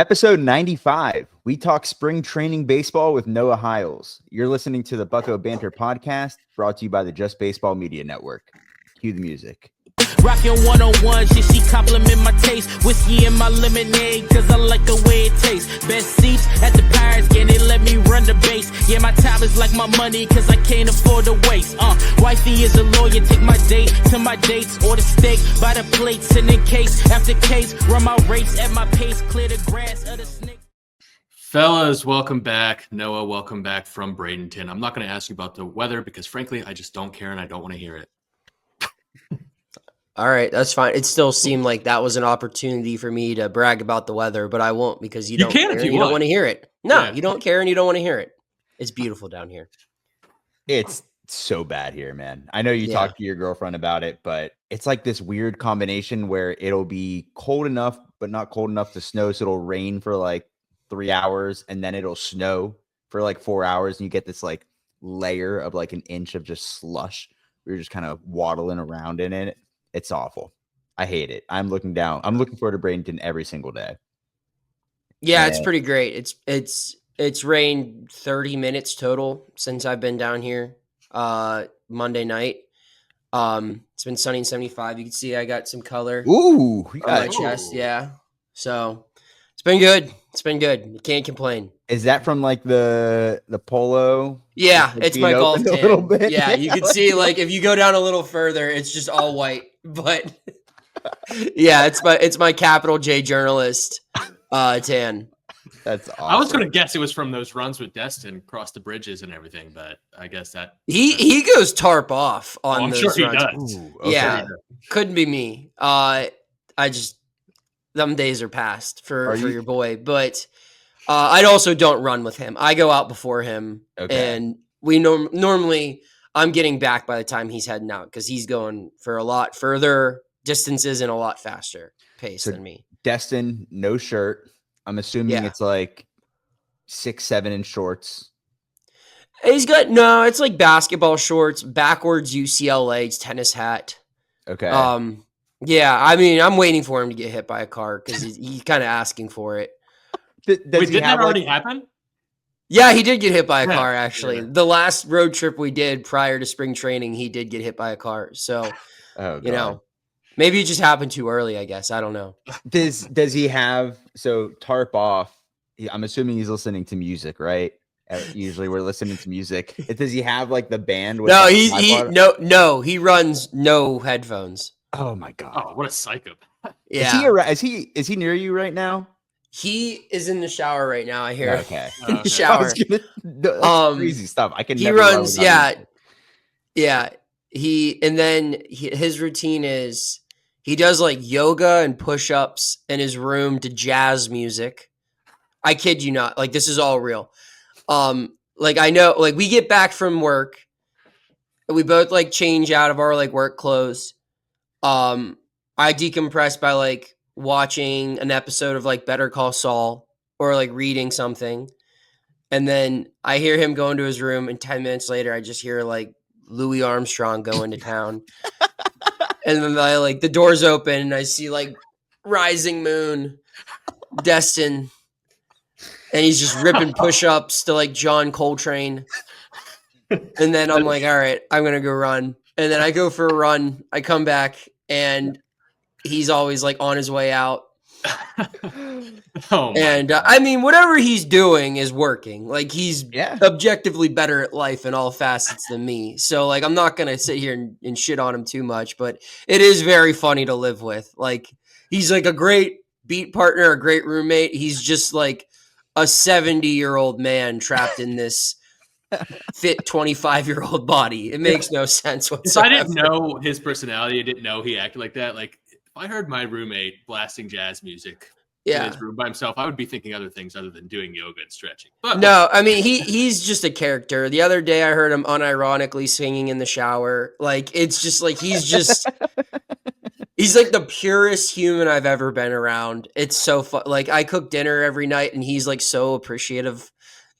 Episode 95. We talk spring training baseball with Noah Hiles. You're listening to the Bucco Bantr podcast, brought to you by the Just Baseball Media Network. Cue the music. Rockin' 101, she compliment my taste. Whiskey in my lemonade, cause I like the way it tastes. Best seats at the Pirates, yeah, they let me run the base. Yeah, my time is like my money, cause I can't afford to waste. Wifey is a lawyer, take my date to my dates. Order steak by the plates, and in case after case, run my race at my pace, clear the grass of the snake. Fellas, welcome back. Noah, welcome back from Bradenton. I'm not going to ask you about the weather because, frankly, I just don't care and I don't want to hear it. All right, that's fine. It still seemed like that was an opportunity for me to brag about the weather, but I won't because you don't care and you don't want to hear it. No, yeah. You don't care and you don't want to hear it. It's beautiful down here. It's so bad here, man. I know you talked to your girlfriend about it, but it's like this weird combination where it'll be cold enough, but not cold enough to snow. So it'll rain for like 3 hours and then it'll snow for like 4 hours. And you get this like layer of like an inch of just slush. We're just kind of waddling around in it. It's awful. I hate it. I'm looking forward to Bradenton every single day. Yeah, it's pretty great. It's rained 30 minutes total since I've been down here. Monday night. It's been sunny and 75. You can see I got some color. Ooh, on my chest. Yeah. So it's been good. You can't complain. Is that from like the polo? Yeah, it's my golf tan. A little bit? Yeah, you can see like if you go down a little further, it's just all white. But yeah, it's my capital J journalist tan. That's awesome. I was going to guess it was from those runs with Destin across the bridges and everything, but I guess that he goes tarp off on those sure runs. He does. Ooh, okay. Yeah, couldn't be me. I just them days are past for your boy, but I also don't run with him. I go out before him, and we normally I'm getting back by the time he's heading out because he's going for a lot further distances and a lot faster pace than me. Destin, no shirt. I'm assuming it's like 6-7 inch shorts. It's like basketball shorts, backwards UCLA tennis hat. Okay. Yeah, I mean, I'm waiting for him to get hit by a car because he's kind of asking for it. Wait, did that already happen? Yeah, he did get hit by a car, actually. Yeah. The last road trip we did prior to spring training, he did get hit by a car. So, you know, maybe it just happened too early, I guess. I don't know. Does he have, so tarp off, I'm assuming he's listening to music, right? Usually we're listening to music. Does he have like the band? With he runs no headphones. Oh my God. Oh, what a psycho. Yeah. Is he near you right now? He is in the shower right now. I hear. Okay. In the shower. That's crazy stuff. I can. He runs. Yeah. His routine is he does like yoga and push-ups in his room to jazz music. I kid you not. Like this is all real. Like I know. Like we get back from work, we both like change out of our like work clothes. I decompress by like watching an episode of like Better Call Saul or like reading something. And then I hear him go into his room and 10 minutes later, I just hear like Louis Armstrong go into town. And then the doors open and I see like Rising Moon, Destin. And he's just ripping push-ups to like John Coltrane. And then I'm like, all right, I'm going to go run. And then I go for a run. I come back and he's always like on his way out. I mean, whatever he's doing is working. Like he's objectively better at life in all facets than me. So like, I'm not going to sit here and shit on him too much, but it is very funny to live with. Like he's like a great beat partner, a great roommate. He's just like a 70-year-old man trapped in this fit 25-year-old body. It makes no sense whatsoever. I didn't know his personality. I didn't know he acted like that. Like if I heard my roommate blasting jazz music in his room by himself, I would be thinking other things other than doing yoga and stretching. But no, I mean he's just a character. The other day I heard him unironically singing in the shower. Like it's just like he's like the purest human I've ever been around. It's so fun. Like I cook dinner every night and he's like so appreciative.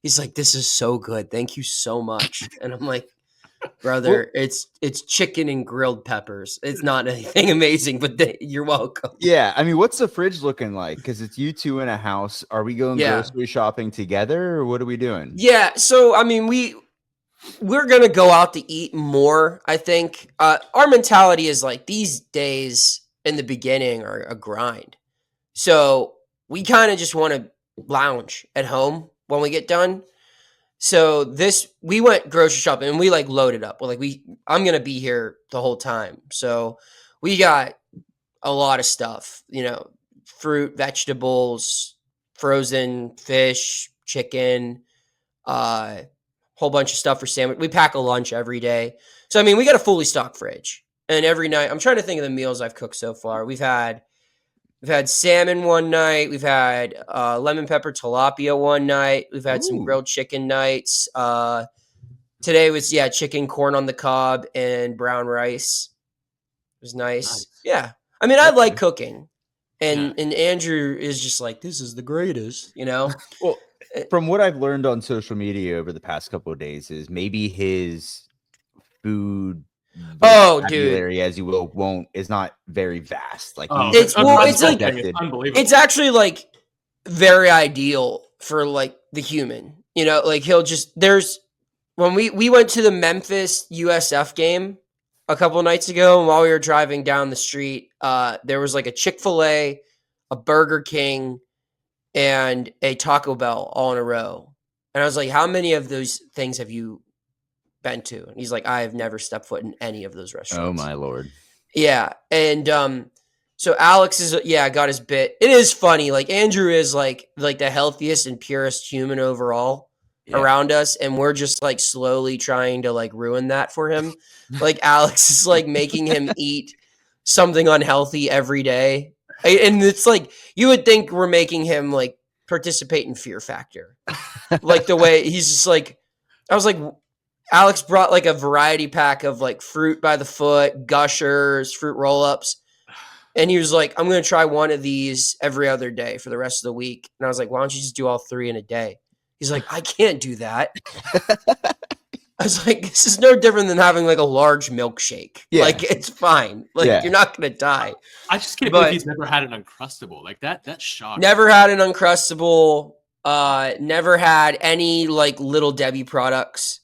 He's like, this is so good. Thank you so much. And I'm like, Brother, it's chicken and grilled peppers. It's not anything amazing, but you're welcome. Yeah, I mean, what's the fridge looking like? Because it's you two in a house. Are we going grocery shopping together, or what are we doing? Yeah, so I mean, we're gonna go out to eat more. I think our mentality is like these days in the beginning are a grind, so we kind of just want to lounge at home when we get done. So we went grocery shopping and we like loaded up. We're like, I'm gonna be here the whole time. So we got a lot of stuff, fruit, vegetables, frozen fish, chicken, whole bunch of stuff for sandwich. We pack a lunch every day. So I mean, we got a fully stocked fridge. And every night, I'm trying to think of the meals I've cooked so far. We've had salmon one night. We've had lemon pepper tilapia one night. We've had some grilled chicken nights. Today was, chicken, corn on the cob, and brown rice. It was nice. Yeah. I mean, I like cooking. And Andrew is just like, this is the greatest, Well, from what I've learned on social media over the past couple of days is maybe his food vocabulary, as you will, is not very vast. Like it's like unbelievable. It's actually like very ideal for like the human, like he'll just when we went to the Memphis USF game a couple of nights ago, and while we were driving down the street, there was like a Chick-fil-A, a Burger King, and a Taco Bell all in a row. And I was like, how many of those things have you been to? And he's like, I have never stepped foot in any of those restaurants. Oh my Lord. Yeah. And so Alex got his bit. It is funny. Like Andrew is like the healthiest and purest human overall around us. And we're just like slowly trying to like ruin that for him. Like Alex is like making him eat something unhealthy every day. And it's like, you would think we're making him like participate in Fear Factor. Like the way he's just like, I was like, Alex brought like a variety pack of like fruit by the foot, Gushers, fruit roll-ups. And he was like, I'm going to try one of these every other day for the rest of the week. And I was like, why don't you just do all 3 in a day? He's like, I can't do that. I was like, this is no different than having like a large milkshake. Yeah. Like it's fine. Like you're not going to die. I just can't believe he's never had an Uncrustable. Like that's shocking. Never had an Uncrustable. Never had any like Little Debbie products.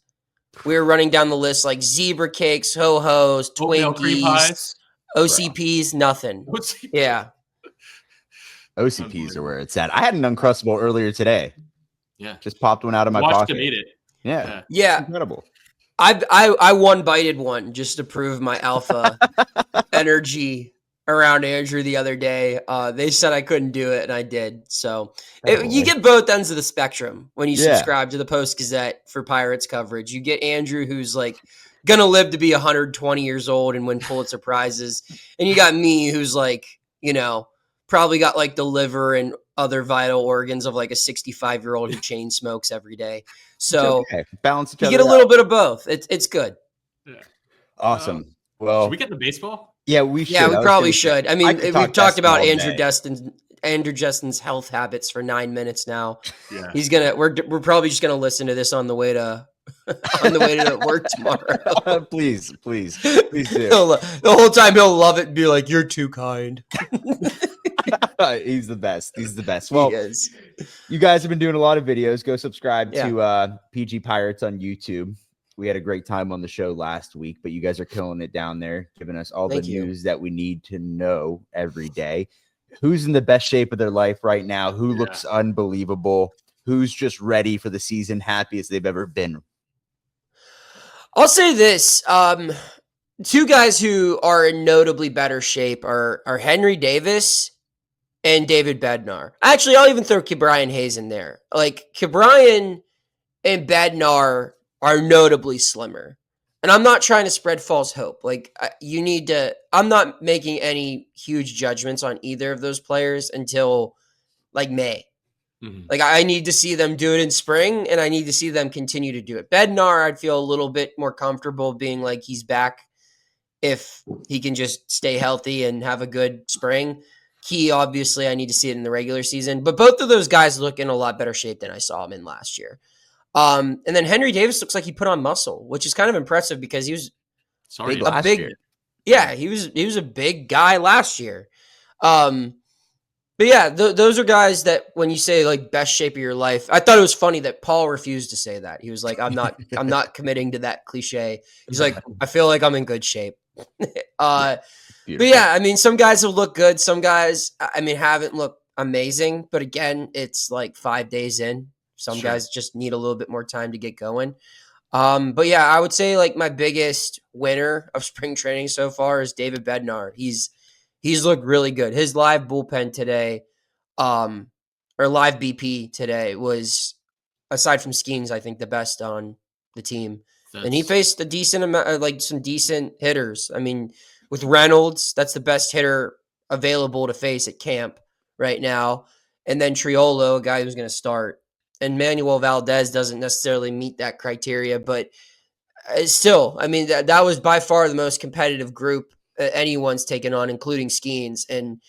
We were running down the list like zebra cakes, ho-hos, Twinkies, OCPs, nothing. Yeah. OCPs are where it's at. I had an Uncrustable earlier today. Yeah. Just popped one out of my pocket. Watched him eat it. Yeah. Incredible. I one-bited one just to prove my alpha energy around Andrew the other day. They said I couldn't do it, and I did. So you get both ends of the spectrum when you subscribe to the Post-Gazette for Pirates coverage. You get Andrew, who's like going to live to be 120 years old and win Pulitzer Prizes. And you got me, who's like, probably got like the liver and other vital organs of like a 65-year-old who chain smokes every day. So balance each you other get a little bit of both. It's good. Yeah. Awesome. Well, should we get into baseball? Yeah, we should. Yeah, we probably should. I mean, we've talked about Andrew Destin's health habits for 9 minutes now. Yeah. We're probably just gonna listen to this on the way to work tomorrow. Please do. The whole time he'll love it and be like, "You're too kind." He's the best. Well, you guys have been doing a lot of videos. Go subscribe to PG Pirates on YouTube. We had a great time on the show last week, but you guys are killing it down there, giving us all the news that we need to know every day. Who's in the best shape of their life right now? Who looks unbelievable? Who's just ready for the season, happiest they've ever been? I'll say this. 2 guys who are in notably better shape are Henry Davis and David Bednar. Actually, I'll even throw Ke'Bryan Hayes in there. Like, Ke'Bryan and Bednar are notably slimmer. And I'm not trying to spread false hope. Like, I'm not making any huge judgments on either of those players until like May. Mm-hmm. Like, I need to see them do it in spring, and I need to see them continue to do it. Bednar, I'd feel a little bit more comfortable being like he's back if he can just stay healthy and have a good spring. Key, obviously, I need to see it in the regular season. But both of those guys look in a lot better shape than I saw them in last year. And then Henry Davis looks like he put on muscle, which is kind of impressive because he was big last year. Yeah, he was a big guy last year. But yeah, those are guys that when you say like best shape of your life, I thought it was funny that Paul refused to say that. He was like, I'm not committing to that cliche. He's like, I feel like I'm in good shape. But yeah, I mean, some guys will look good. Some guys, I mean, haven't looked amazing. But again, it's like 5 days in. Some guys just need a little bit more time to get going. But yeah, I would say like my biggest winner of spring training so far is David Bednar. He's looked really good. His live bullpen today, or live BP today was, aside from Skeens, I think the best on the team. And he faced a decent amount, like some decent hitters. I mean, with Reynolds, that's the best hitter available to face at camp right now. And then Triolo, a guy who's going to start. And Manuel Valdez doesn't necessarily meet that criteria, but still, I mean, that was by far the most competitive group anyone's taken on, including Skeens. And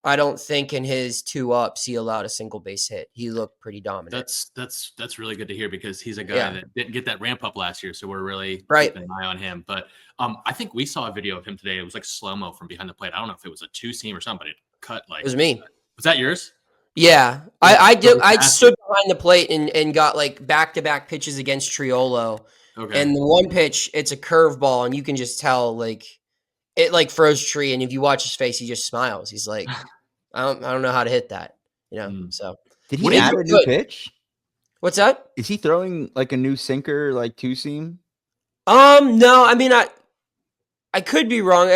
I don't think in his 2-ups he allowed a single base hit. He looked pretty dominant. That's really good to hear because he's a guy that didn't get that ramp up last year, so we're really keeping an eye on him. But I think we saw a video of him today. It was like slow-mo from behind the plate. I don't know if it was a 2-seam or something. It cut like. It was me. Was that yours? Yeah, I did. I stood behind the plate and got like back-to-back pitches against Triolo. Okay. And the one pitch, it's a curveball, and you can just tell like it like froze tree. And if you watch his face, he just smiles. He's like, I don't know how to hit that, you know. So did he add a new pitch? What's that? Is he throwing like a new sinker, like 2-seam? No. I mean, I could be wrong.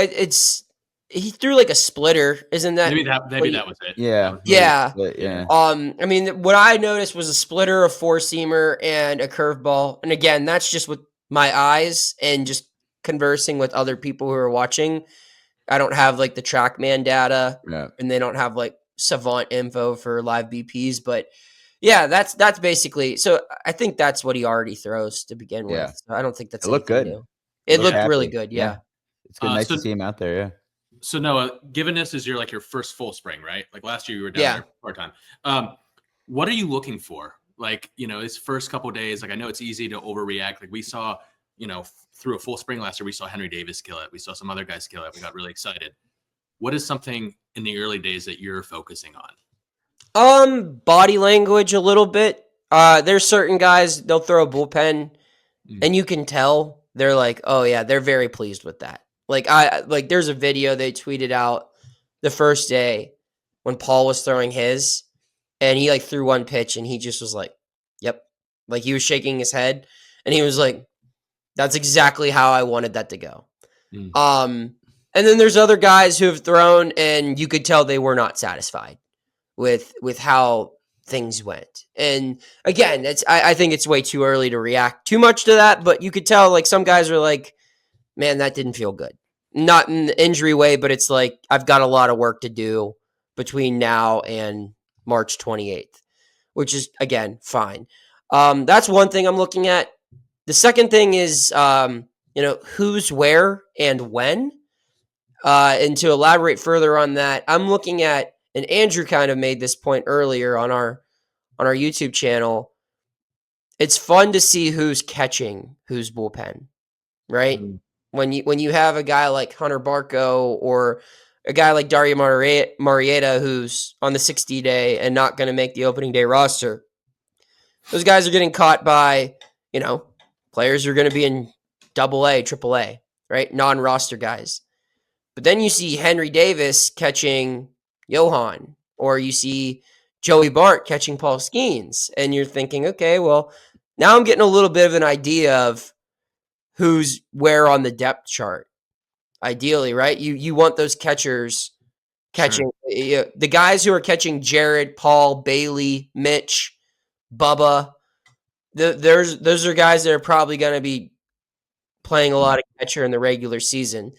He threw like a splitter, isn't that? Maybe that was it. Yeah. Yeah. Yeah. I mean, what I noticed was a splitter, a 4-seamer, and a curveball. And again, that's just with my eyes and just conversing with other people who are watching. I don't have like the TrackMan data, and they don't have like savant info for live BPs. But yeah, that's basically. So I think that's what he already throws to begin with. So I don't think that's. It looked good. New. It looked really good. Yeah. It's good. Nice to see him out there. Yeah. So Noah, given this is your first full spring, right? Like last year you were down there part-time. What are you looking for? Like, his first couple of days, like I know it's easy to overreact. Like we saw, through a full spring last year, we saw Henry Davis kill it. We saw some other guys kill it. We got really excited. What is something in the early days that you're focusing on? Body language a little bit. There's certain guys, they'll throw a bullpen and you can tell they're like, oh yeah, they're very pleased with that. Like there's a video they tweeted out the first day when Paul was throwing his, and he like threw one pitch and he just was like, yep. Like he was shaking his head and he was like, that's exactly how I wanted that to go. And then there's other guys who have thrown and you could tell they were not satisfied with how things went. And again, I think it's way too early to react too much to that, but you could tell like some guys are like, man, that didn't feel good. Not in the injury way, but it's like, I've got a lot of work to do between now and March 28th, which is, again, fine. That's one thing I'm looking at. The second thing is, who's where and when. And to elaborate further on that, I'm looking at, and Andrew kind of made this point earlier on our YouTube channel. It's fun to see who's catching who's bullpen, right? When you have a guy like Hunter Barco or a guy like Dario Marietta who's on the 60-day and not going to make the opening day roster, those guys are getting caught by, players who are going to be in AA, AAA, right? Non-roster guys. But then you see Henry Davis catching Johan, or you see Joey Bart catching Paul Skeens, and you're thinking, okay, well, now I'm getting a little bit of an idea of who's where on the depth chart. Ideally, right? You want those catchers catching the guys who are catching Jared, Paul, Bailey, Mitch, Bubba. Those are guys that are probably going to be playing a lot of catcher in the regular season.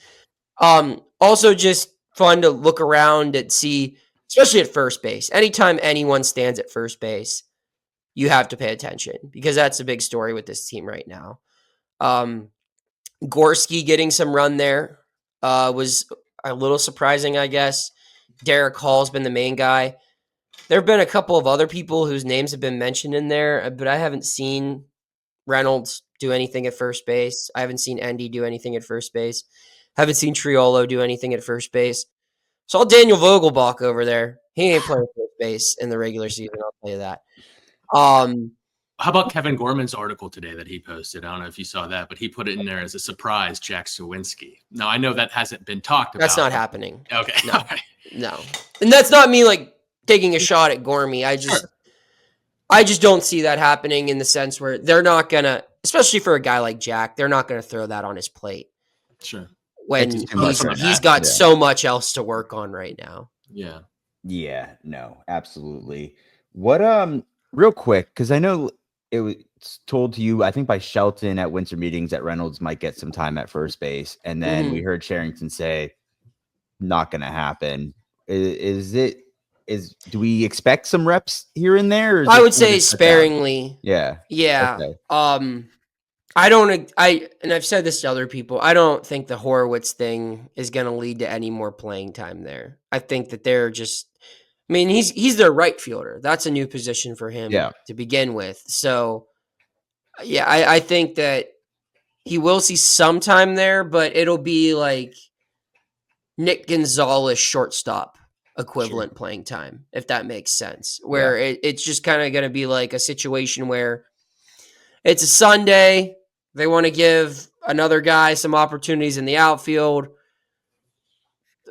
Also just fun to look around and see, especially at first base. Anytime anyone stands at first base, you have to pay attention because that's a big story with this team right now. Gorski getting some run there was a little surprising, I guess. Derek Hall's been the main guy. There have been a couple of other people whose names have been mentioned in there, but I haven't seen Reynolds do anything at first base. I haven't seen Endy do anything at first base. Haven't seen Triolo do anything at first base. Saw Daniel Vogelbach over there. He ain't playing first base in the regular season, I'll tell you that. How about Kevin Gorman's article today that he posted? I don't know if you saw that, but he put it in there as a surprise, Jack Sawinski. Now, I know that hasn't been talked about. That's not happening. Okay. No. No. And that's not me like taking a shot at Gormy. I just don't see that happening in the sense where they're not going to, especially for a guy like Jack, they're not going to throw that on his plate. Sure. When he's got so much else to work on right now. Yeah. Yeah, no, absolutely. What, real quick, because I know it was told to you, I think by Shelton at Winter meetings, that Reynolds might get some time at first base. And then we heard Sherrington say, not going to happen. Do we expect some reps here and there? I would say sparingly. Yeah. Yeah. Okay. And I've said this to other people, I don't think the Horwitz thing is going to lead to any more playing time there. I think that they're just, I mean, he's their right fielder. That's a new position for him to begin with. So, yeah, I think that he will see some time there, but it'll be like Nick Gonzalez shortstop equivalent playing time, if that makes sense, where it's just kind of going to be like a situation where it's a Sunday. They want to give another guy some opportunities in the outfield.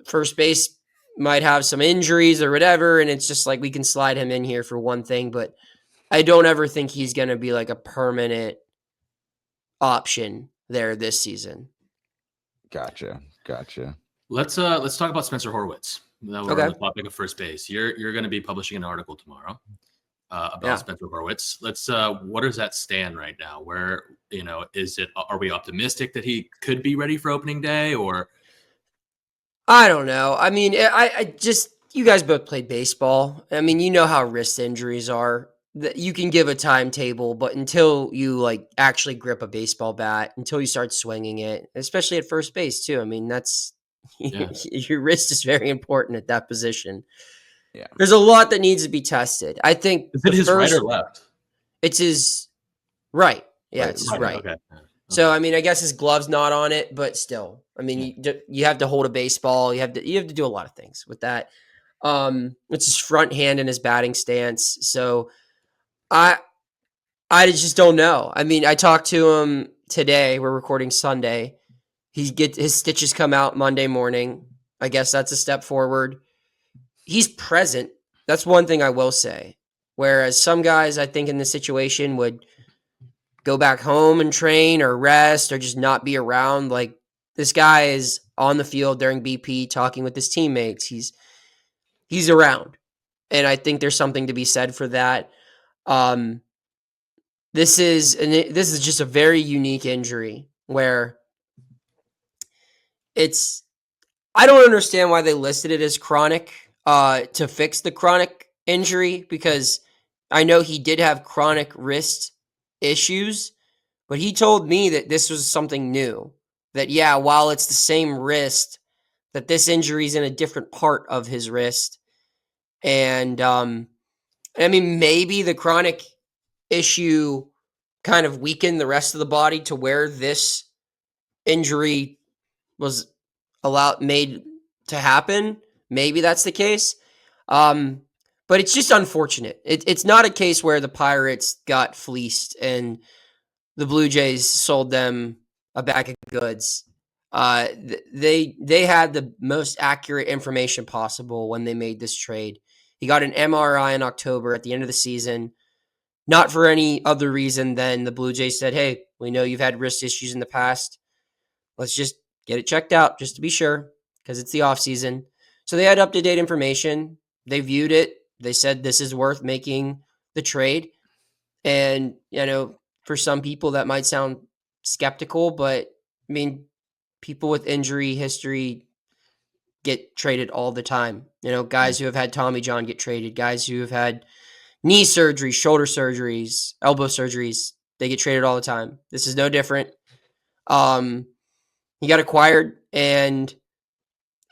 First base might have some injuries or whatever, and it's just like we can slide him in here for one thing, but I don't ever think he's going to be like a permanent option there this season. Gotcha. Let's talk about Spencer Horwitz. Now we're on the topic of first base. You're going to be publishing an article tomorrow about Spencer Horwitz. Let's what does that stand right now? Where, are we optimistic that he could be ready for opening day, or I don't know. I mean, I just, you guys both played baseball. I mean, you know how wrist injuries are. You can give a timetable, but until you like actually grip a baseball bat, until you start swinging it, especially at first base too. I mean, that's your wrist is very important at that position. Yeah. There's a lot that needs to be tested. I think is it his right or left? It's his right. Yeah, it's his right. Okay. So, I mean, I guess his glove's not on it, but still, I mean, you have to hold a baseball. You have to do a lot of things with that. It's his front hand and his batting stance. So I just don't know. I mean, I talked to him today. We're recording Sunday. His stitches come out Monday morning. I guess that's a step forward. He's present. That's one thing I will say. Whereas some guys, I think, in this situation would go back home and train or rest or just not be around. Like, this guy is on the field during BP talking with his teammates. He's around. And I think there's something to be said for that. This is just a very unique injury where I don't understand why they listed it as chronic to fix the chronic injury, because I know he did have chronic wrist issues, but he told me that this was something new, that while it's the same wrist, that this injury is in a different part of his wrist. And I mean, maybe the chronic issue kind of weakened the rest of the body to where this injury was made to happen. Maybe that's the case. But it's just unfortunate. It's not a case where the Pirates got fleeced and the Blue Jays sold them a bag of goods. They had the most accurate information possible when they made this trade. He got an MRI in October at the end of the season, not for any other reason than the Blue Jays said, hey, we know you've had wrist issues in the past. Let's just get it checked out just to be sure, because it's the offseason. So they had up-to-date information. They viewed it. They said this is worth making the trade. And, for some people that might sound skeptical, but I mean, people with injury history get traded all the time. Guys who have had Tommy John get traded, guys who have had knee surgeries, shoulder surgeries, elbow surgeries, they get traded all the time. This is no different. He got acquired, and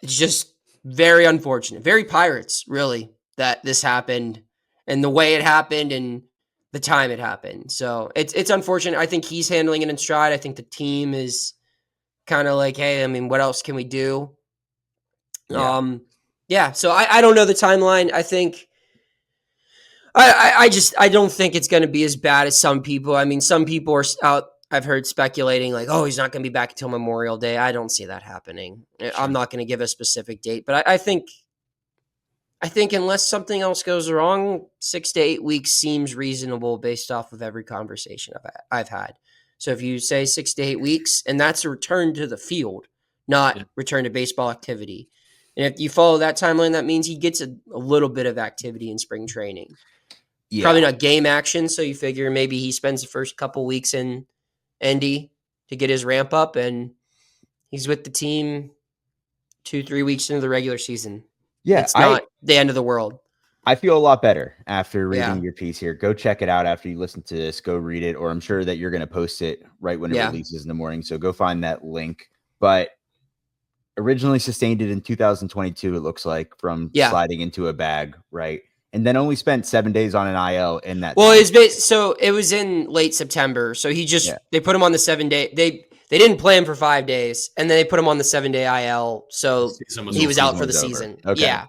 it's just very unfortunate. Very Pirates, really. that this happened and the way it happened and the time it happened. So it's unfortunate. I think he's handling it in stride. I think the team is kind of like, hey, I mean, what else can we do? Yeah. So I don't know the timeline. I think I don't think it's going to be as bad as some people. I mean, some people are out. I've heard speculating like, oh, he's not going to be back until Memorial Day. I don't see that happening. Sure. I'm not going to give a specific date, but I think unless something else goes wrong, 6 to 8 weeks seems reasonable based off of every conversation I've had. So if you say 6 to 8 weeks, and that's a return to the field, not return to baseball activity. And if you follow that timeline, that means he gets a little bit of activity in spring training. Yeah. Probably not game action, so you figure maybe he spends the first couple weeks in Indy to get his ramp up, and he's with the team 2-3 weeks into the regular season. Yeah, it's not the end of the world. I feel a lot better after reading your piece here. Go check it out after you listen to this. Go read it, or I'm sure that you're going to post it right when it releases in the morning. So go find that link. But originally sustained it in 2022, it looks like, from sliding into a bag, right? And then only spent 7 days on an IL in that. Well, so it was in late September. So he just they put him on the 7 day. They didn't play him for 5 days, and then they put him on the 7-day IL. So he was out for the season. Okay. Yeah.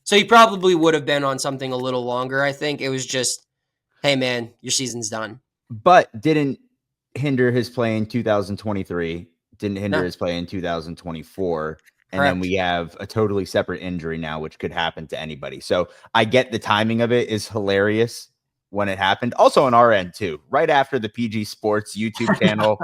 So he probably would have been on something a little longer. I think it was just, hey man, your season's done. But didn't hinder his play in 2023. Didn't hinder his play in 2024. And then we have a totally separate injury now, which could happen to anybody. So I get the timing of it is hilarious when it happened. Also on our end too, right after the PG Sports YouTube channel.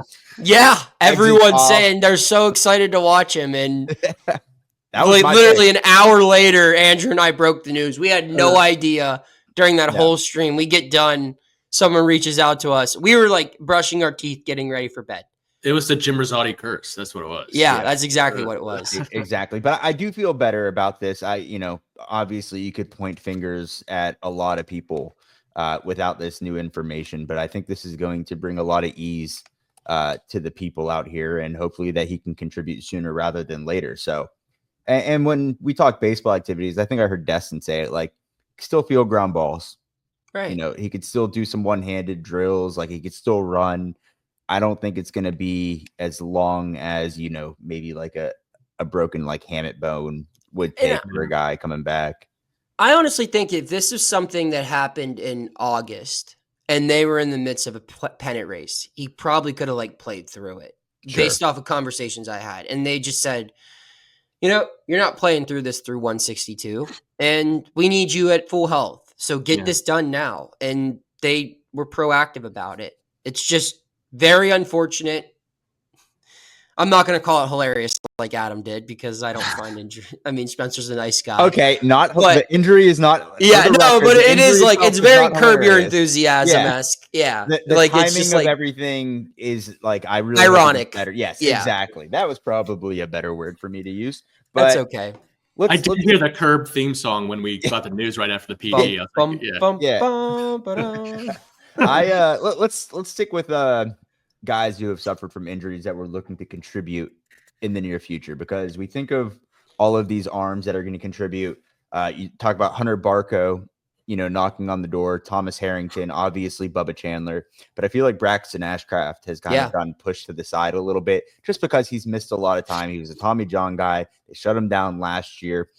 Everyone's saying they're so excited to watch him. And that was literally an hour later, Andrew and I broke the news. We had no idea during that whole stream. We get done. Someone reaches out to us. We were like brushing our teeth, getting ready for bed. It was the Jim Rosati curse. That's what it was. Yeah, that's exactly what it was. Exactly. But I do feel better about this. Obviously you could point fingers at a lot of people without this new information, but I think this is going to bring a lot of ease to the people out here, and hopefully that he can contribute sooner rather than later. So, and when we talk baseball activities, I think I heard Destin say it, like, still feel ground balls. Right. He could still do some one-handed drills. Like, he could still run. I don't think it's going to be as long as, maybe like a broken like hamate bone would take for a guy coming back. I honestly think if this is something that happened in August and they were in the midst of a pennant race, he probably could have like played through it based off of conversations I had. And they just said, you're not playing through this through 162 and we need you at full health. So get this done now. And they were proactive about it. It's just very unfortunate. I'm not going to call it hilarious like Adam did because I don't find injury. I mean, Spencer's a nice guy. Okay, the injury is not. Yeah, no, but it is like it's very Curb Your Enthusiasm-esque. Yeah, the like timing it's just of like everything is like I really ironic. Better. Yes, exactly. That was probably a better word for me to use. But that's okay. I did hear the Curb theme song when we got the news right after the PG. Let's stick with guys who have suffered from injuries that we're looking to contribute in the near future, because we think of all of these arms that are going to contribute. You talk about Hunter Bucco, knocking on the door, Thomas Harrington, obviously Bubba Chandler, but I feel like Braxton Ashcraft has kind of gotten pushed to the side a little bit just because he's missed a lot of time. He was a Tommy John guy. They shut him down last year.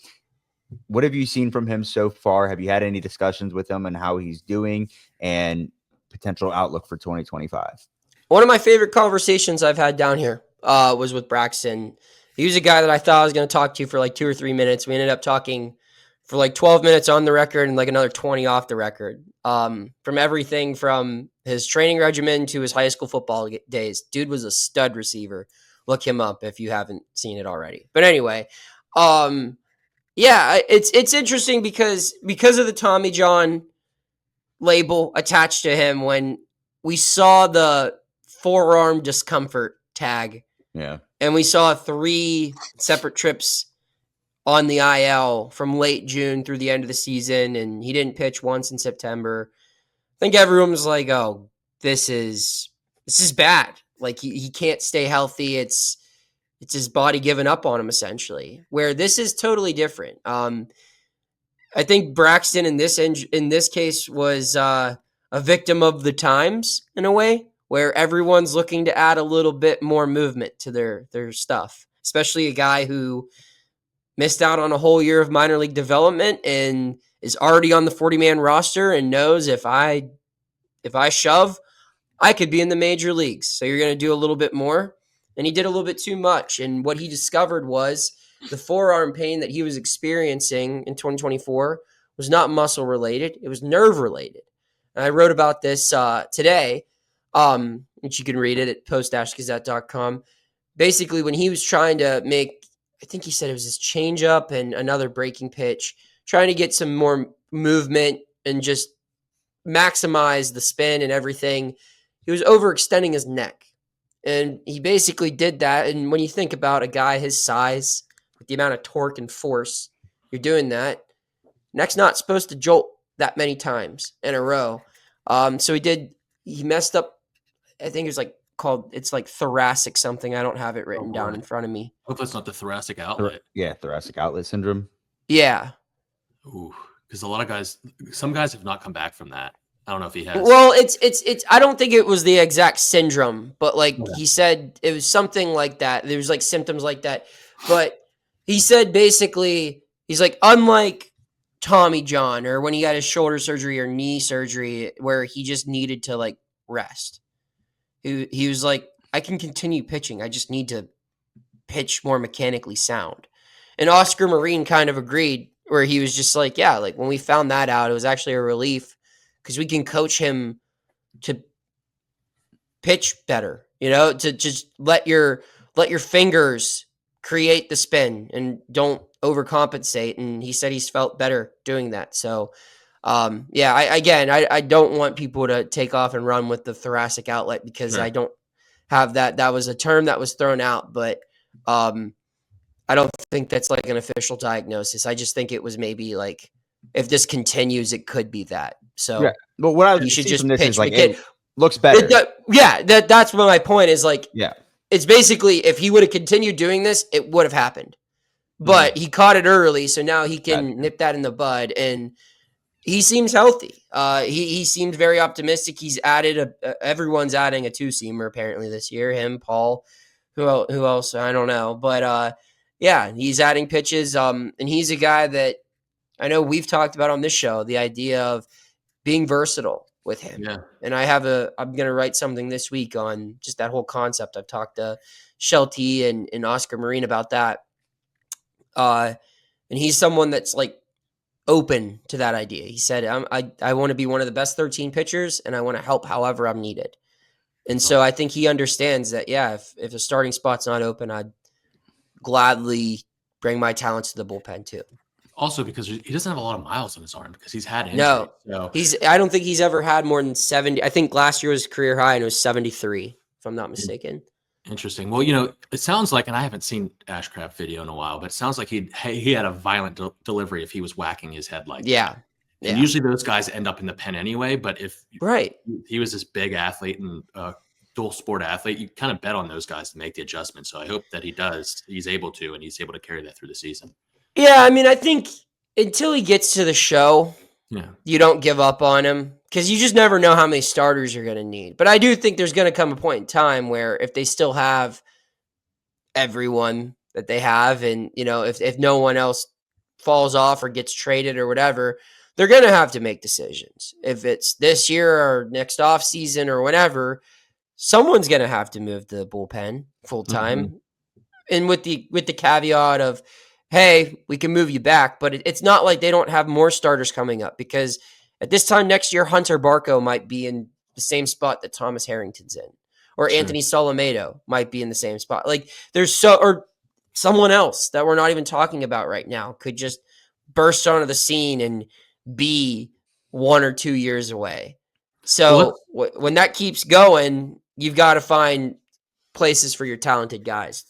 What have you seen from him so far? Have you had any discussions with him on how he's doing and potential outlook for 2025? One of my favorite conversations I've had down here was with Braxton. He was a guy that I thought I was going to talk to for like 2 or 3 minutes. We ended up talking for like 12 minutes on the record and like another 20 off the record. From everything from his training regimen to his high school football days. Dude was a stud receiver. Look him up if you haven't seen it already. But anyway, it's interesting because of the Tommy John label attached to him. When we saw the forearm discomfort tag, and we saw 3 separate trips on the IL from late June through the end of the season, and he didn't pitch once in September. I think everyone was like, "Oh, this is bad. Like he can't stay healthy. It's his body giving up on him essentially." Where this is totally different. I think Braxton in this case was a victim of the times in a way, where everyone's looking to add a little bit more movement to their stuff, especially a guy who missed out on a whole year of minor league development and is already on the 40-man roster and knows if I shove, I could be in the major leagues. So you're going to do a little bit more. And he did a little bit too much. And what he discovered was the forearm pain that he was experiencing in 2024 was not muscle related. It was nerve related. And I wrote about this today, which you can read it at post-gazette.com. Basically, when he was trying to make, I think he said it was his changeup and another breaking pitch, trying to get some more movement and just maximize the spin and everything, he was overextending his neck. And he basically did that. And when you think about a guy his size, with the amount of torque and force, you're doing that. Neck's not supposed to jolt that many times in a row. So he messed up. I think it's like thoracic something. I don't have it written down in front of me. Hope that's not the thoracic outlet. Thoracic outlet syndrome. Yeah. Ooh, because a lot of guys, some guys have not come back from that. I don't know if he has. Well, it's. I don't think it was the exact syndrome, but he said it was something like that. There was like symptoms like that, but he said basically he's like, unlike Tommy John or when he got his shoulder surgery or knee surgery where he just needed to like rest. He was like, I can continue pitching. I just need to pitch more mechanically sound. And Oscar Marine kind of agreed, where he was just like, yeah, like when we found that out, it was actually a relief. Because we can coach him to pitch better, to just let your fingers create the spin and don't overcompensate. And he said he's felt better doing that. So, I don't want people to take off and run with the thoracic outlet because I don't have that. That was a term that was thrown out, but I don't think that's like an official diagnosis. I just think it was maybe like, if this continues, it could be that. So, but what I you should just pitch. Is like, it looks better. That's what my point is. Like, it's basically if he would have continued doing this, it would have happened. But he caught it early, so now he can nip that in the bud, and he seems healthy. He seems very optimistic. He's added everyone's adding a 2-seamer apparently this year. Him, Paul, who else? I don't know, but he's adding pitches. And he's a guy that I know we've talked about on this show, the idea of being versatile with him. Yeah. And I'm going to write something this week on just that whole concept. I've talked to Shelty and Oscar Marine about that. And he's someone that's like open to that idea. He said, I want to be one of the best 13 pitchers and I want to help however I'm needed. And so I think he understands that, if a starting spot's not open, I'd gladly bring my talents to the bullpen too. Also, because he doesn't have a lot of miles on his arm because he's had injury. No, I don't think he's ever had more than 70. I think last year was career high and it was 73, if I'm not mistaken. Interesting. Well, it sounds like, and I haven't seen Ashcraft video in a while, but it sounds like he had a violent delivery if he was whacking his head like that. And usually those guys end up in the pen anyway. But if he was this big athlete and dual sport athlete, you kind of bet on those guys to make the adjustment. So I hope that he's able to, and he's able to carry that through the season. Yeah, I mean, I think until he gets to the show, you don't give up on him because you just never know how many starters you're going to need. But I do think there's going to come a point in time where if they still have everyone that they have and, if no one else falls off or gets traded or whatever, they're going to have to make decisions. If it's this year or next off season or whatever, someone's going to have to move the bullpen full time. Mm-hmm. And with the caveat of, hey, we can move you back, but it's not like they don't have more starters coming up because at this time next year, Hunter Bucco might be in the same spot that Thomas Harrington's in, or Anthony Solomedo might be in the same spot. Like or someone else that we're not even talking about right now could just burst onto the scene and be 1 or 2 years away. So when that keeps going, you've got to find places for your talented guys.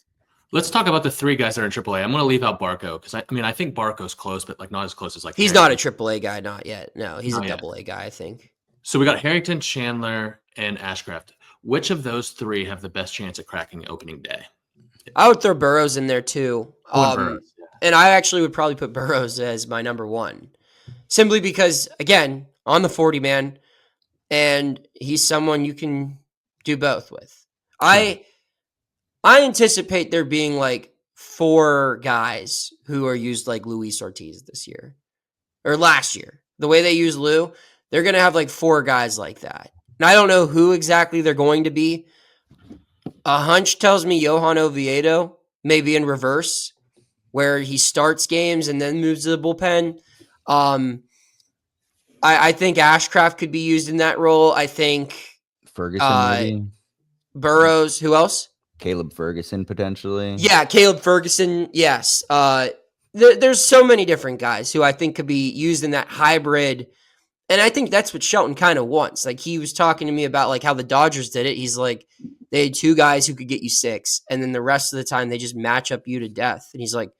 Let's talk about the 3 guys that are in AAA. I'm going to leave out Bucco because I think Barco's close, but like not as close as like he's Harrington. Not a AAA guy, not yet. No, he's a AA guy, I think. So we got Harrington, Chandler, and Ashcraft. Which of those 3 have the best chance at cracking opening day? I would throw Burrows in there too. And I actually would probably put Burrows as my number 1. simply because, again, on the 40 man, and he's someone you can do both with. I anticipate there being like 4 guys who are used like Luis Ortiz this year or last year. The way they use Lou, they're going to have like 4 guys like that. And I don't know who exactly they're going to be. A hunch tells me Johan Oviedo, maybe in reverse, where he starts games and then moves to the bullpen. I think Ashcraft could be used in that role. I think Ferguson, maybe. Burrows. Who else? Caleb Ferguson, potentially. Yeah, Caleb Ferguson. Yes. There's so many different guys who I think could be used in that hybrid. And I think that's what Shelton kind of wants. Like, he was talking to me about like how the Dodgers did it. He's like, they had 2 guys who could get you 6, and then the rest of the time they just match up you to death. And he's like,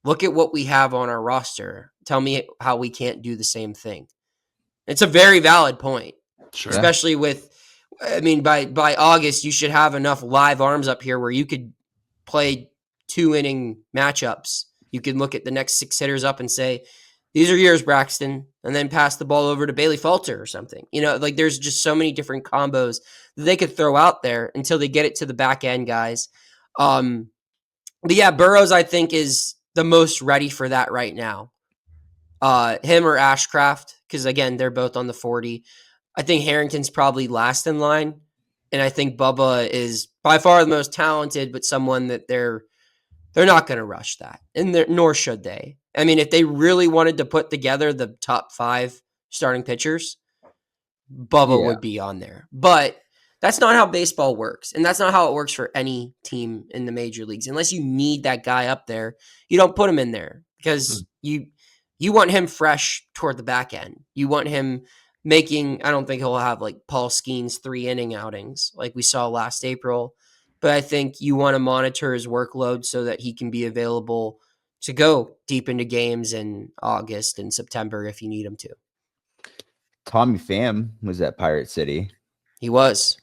look at what we have on our roster. Tell me how we can't do the same thing. It's a very valid point. Sure. Especially with, I mean, by August, you should have enough live arms up here where you could play 2-inning matchups. You can look at the next 6 hitters up and say, these are yours, Braxton, and then pass the ball over to Bailey Falter or something. You know, like there's just so many different combos that they could throw out there until they get it to the back end guys. But yeah, Burrows, I think, is the most ready for that right now. Him or Ashcraft, because again, they're both on the 40. I think Harrington's probably last in line, and I think Bubba is by far the most talented, but someone that they're not going to rush that, and nor should they. I mean, if they really wanted to put together the top 5 starting pitchers, Bubba would be on there. But that's not how baseball works, and that's not how it works for any team in the major leagues. Unless you need that guy up there, you don't put him in there because you want him fresh toward the back end. You want him making, I don't think he'll have like Paul Skeens 3-inning outings like we saw last April, but I think you want to monitor his workload so that he can be available to go deep into games in August and September if you need him to. Tommy Pham was at Pirate City. He was.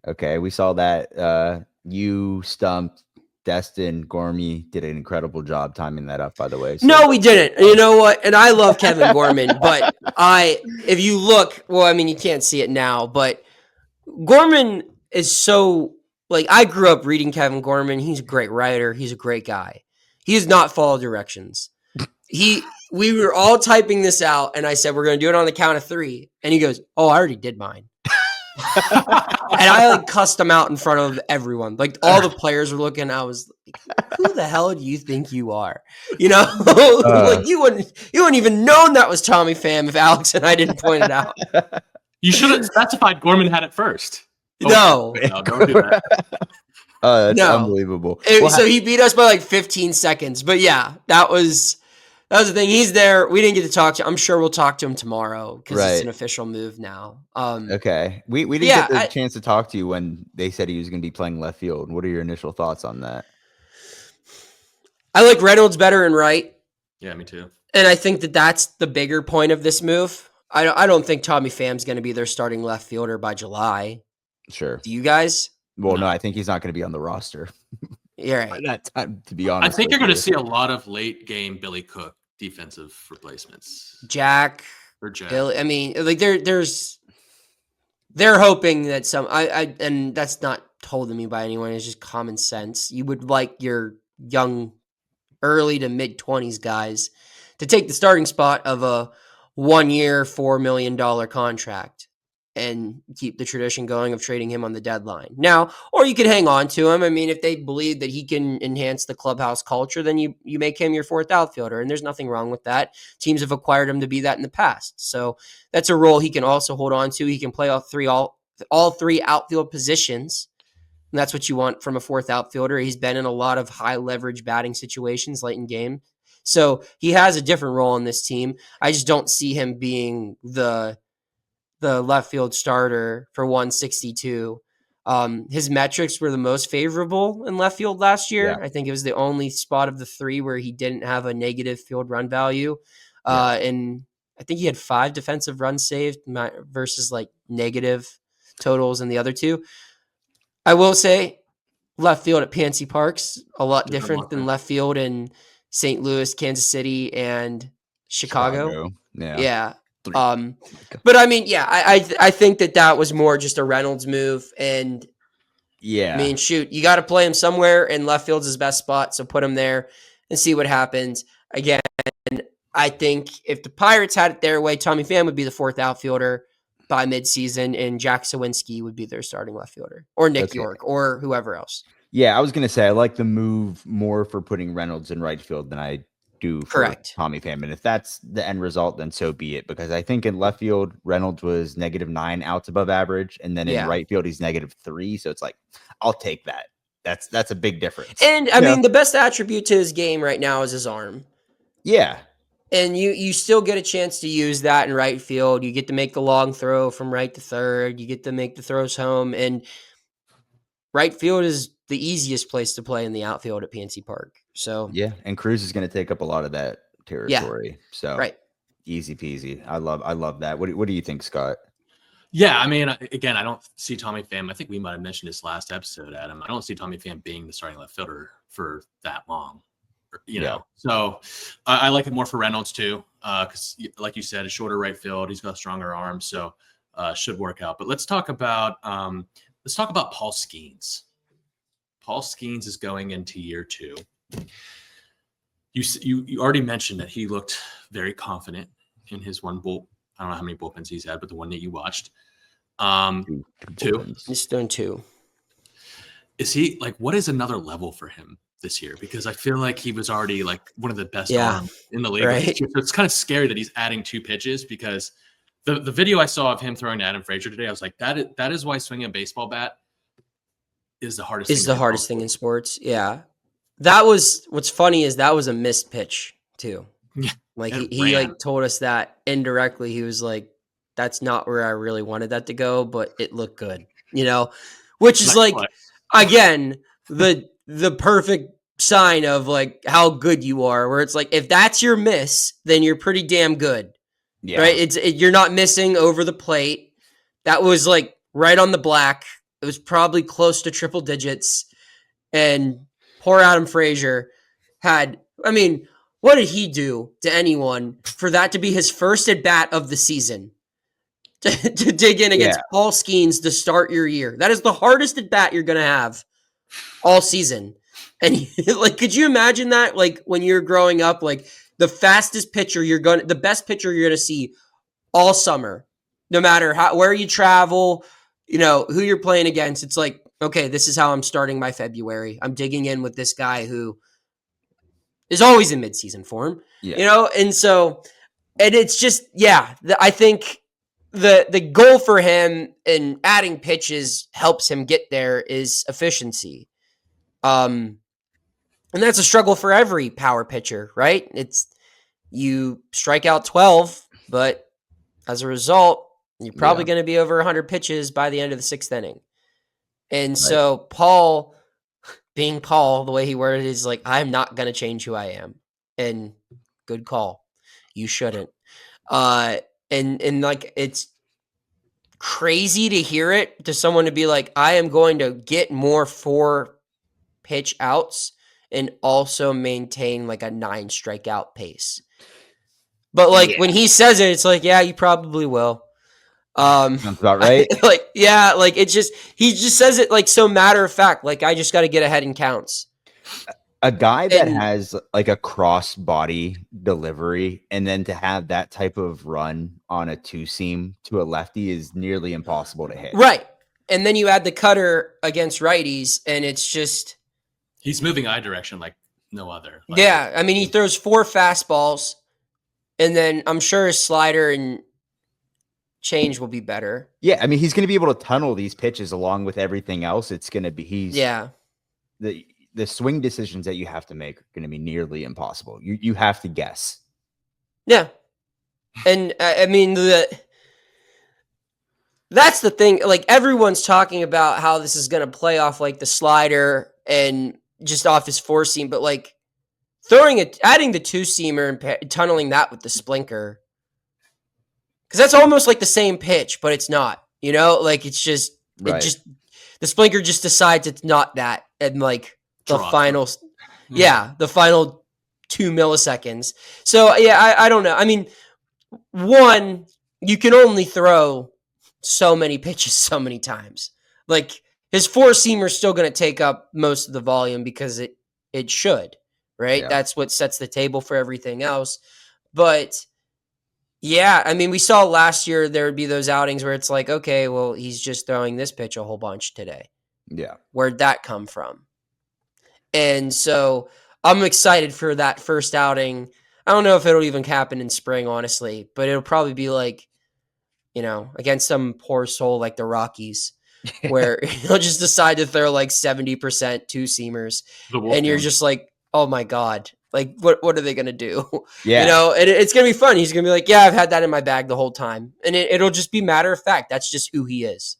Okay, we saw that. You stumped Destin. Gormy did an incredible job timing that up, by the way. So. No, we didn't. You know what? And I love Kevin Gorman, but if you look, well, I mean, you can't see it now, but Gorman is so, like, I grew up reading Kevin Gorman. He's a great writer. He's a great guy. He does not follow directions. We were all typing this out, and I said, we're going to do it on the count of 3. And he goes, oh, I already did mine. And I like cussed him out in front of everyone. Like all the players were looking. I was like, who the hell do you think you are? You know, like you wouldn't even known that was Tommy Pham if Alex and I didn't point it out. You should have specified Gorman had it first. No, don't do that. That's unbelievable. So he beat us by like 15 seconds. But yeah, that was the thing. He's there. We didn't get to talk to him. I'm sure we'll talk to him tomorrow because it's an official move now. Okay. We didn't get the chance to talk to you when they said he was going to be playing left field. What are your initial thoughts on that? I like Reynolds better in right. Yeah, me too. And I think that's the bigger point of this move. I don't think Tommy Pham's going to be their starting left fielder by July. Sure. Do you guys? Well, no, I think he's not going to be on the roster. You're right. By that time, to be honest. I think you're going to see a lot of late game Billy Cook defensive replacements. Jack. Billy, I mean, like they're hoping that and that's not told to me by anyone. It's just common sense. You would like your young, early to mid 20s guys to take the starting spot of a 1-year, $4 million contract and keep the tradition going of trading him on the deadline. Now, or you could hang on to him. I mean, if they believe that he can enhance the clubhouse culture, then you make him your 4th outfielder, and there's nothing wrong with that. Teams have acquired him to be that in the past. So that's a role he can also hold on to. He can play all three outfield positions, and that's what you want from a 4th outfielder. He's been in a lot of high leverage batting situations late in game. So he has a different role in this team. I just don't see him being the left field starter for 162. His metrics were the most favorable in left field last year. Yeah. I think it was the only spot of the 3 where he didn't have a negative field run value. And I think he had 5 defensive runs saved versus like negative totals in the other 2. I will say left field at PNC Park's a lot different than left field in St. Louis, Kansas City, and Chicago. Yeah. Oh But I mean, yeah, I think that was more just a Reynolds move. And yeah, I mean, shoot, you got to play him somewhere, and left field's his best spot. So put him there and see what happens. Again, I think if the Pirates had it their way, Tommy Pham would be the fourth outfielder by midseason, and Jack Sawinski would be their starting left fielder, or Nick York, or whoever else. Yeah, I was gonna say I like the move more for putting Reynolds in right field than I do for Tommy Pham. And if that's the end result, then so be it. Because I think in left field, Reynolds was -9 outs above average, and then in right field, he's -3. So it's like, I'll take that. That's a big difference. And I mean, the best attribute to his game right now is his arm. Yeah. And you still get a chance to use that in right field. You get to make the long throw from right to third. You get to make the throws home. And right field is the easiest place to play in the outfield at PNC Park. So yeah, and Cruz is going to take up a lot of that territory. Yeah. So easy peasy. I love that. What do you think, Scott? Yeah, I mean, again, I don't see Tommy Pham. I think we might have mentioned this last episode, Adam. I don't see Tommy Pham being the starting left fielder for that long. You know, so I like it more for Reynolds too, because like you said, a shorter right field, he's got stronger arms, so should work out. But let's talk about Paul Skeens. Paul Skeens is going into year 2. You already mentioned that he looked very confident in his one bull. I don't know how many bullpens he's had, but the one that you watched, 2. He's doing 2. Is he like? What is another level for him this year? Because I feel like he was already like one of the best arms in the league. Right. So it's kind of scary that he's adding 2 pitches, because the video I saw of him throwing to Adam Frazier today, I was like, that is why swinging a baseball bat is the hardest. Is the hardest thing in sports. Yeah, that was what's funny is that was a missed pitch too. Yeah, like he like told us that indirectly. He was like, "That's not where I really wanted that to go, but it looked good," which is like again the perfect sign of like how good you are, where it's like, if that's your miss, then you're pretty damn good. Yeah. Right. You're not missing over the plate. That was like right on the black. It was probably close to triple digits. And poor Adam Frazier had, I mean, what did he do to anyone for that to be his first at bat of the season? To dig in against Paul Skeens to start your year. That is the hardest at bat you're going to have all season. And like, could you imagine that? Like when you're growing up, like the fastest pitcher the best pitcher you're going to see all summer, no matter where you travel, who you're playing against. It's like, okay, this is how I'm starting my February. I'm digging in with this guy who is always in midseason form, and so, and it's just, I think the goal for him in adding pitches helps him get there is efficiency. And that's a struggle for every power pitcher, right? It's you strike out 12, but as a result, you're probably going to be over 100 pitches by the end of the 6th inning. And so Paul, being Paul, the way he worded it is like, I'm not going to change who I am. And good call. You shouldn't. And like, it's crazy to hear it to someone to be like, I am going to get more 4-pitch outs and also maintain like a 9 strikeout pace. But like when he says it, it's like, yeah, you probably will. Sounds about right. Like, it's just, he just says it like so matter of fact, like I just got to get ahead in counts. A guy that has like a cross body delivery, and then to have that type of run on a 2-seam to a lefty is nearly impossible to hit. Right. And then you add the cutter against righties, and it's just, he's moving eye direction like no other. I mean, he throws 4 fastballs, and then I'm sure his slider and change will be better. Yeah, I mean, he's going to be able to tunnel these pitches along with everything else. It's going to be the swing decisions that you have to make are going to be nearly impossible. You have to guess. Yeah, and I mean that's the thing. Like everyone's talking about how this is going to play off like the slider and just off his 4-seam, but like adding the 2-seamer and tunneling that with the splinker, because that's almost like the same pitch, but it's not. Like it's just the splinker just decides it's not that, and like the final 2 milliseconds. So yeah, I don't know. I mean, one, you can only throw so many pitches so many times. Like his four-seamer is still going to take up most of the volume because it should, right? Yeah. That's what sets the table for everything else. But yeah, I mean, we saw last year there would be those outings where it's like, okay, well, he's just throwing this pitch a whole bunch today. Yeah. Where'd that come from? And so I'm excited for that first outing. I don't know if it'll even happen in spring, honestly, but it'll probably be like, against some poor soul like the Rockies, where he'll just decide to throw like 70% two-seamers. And you're just like, oh my God, like what are they going to do? Yeah. And it's going to be fun. He's going to be like, yeah, I've had that in my bag the whole time. And it'll just be matter of fact. That's just who he is.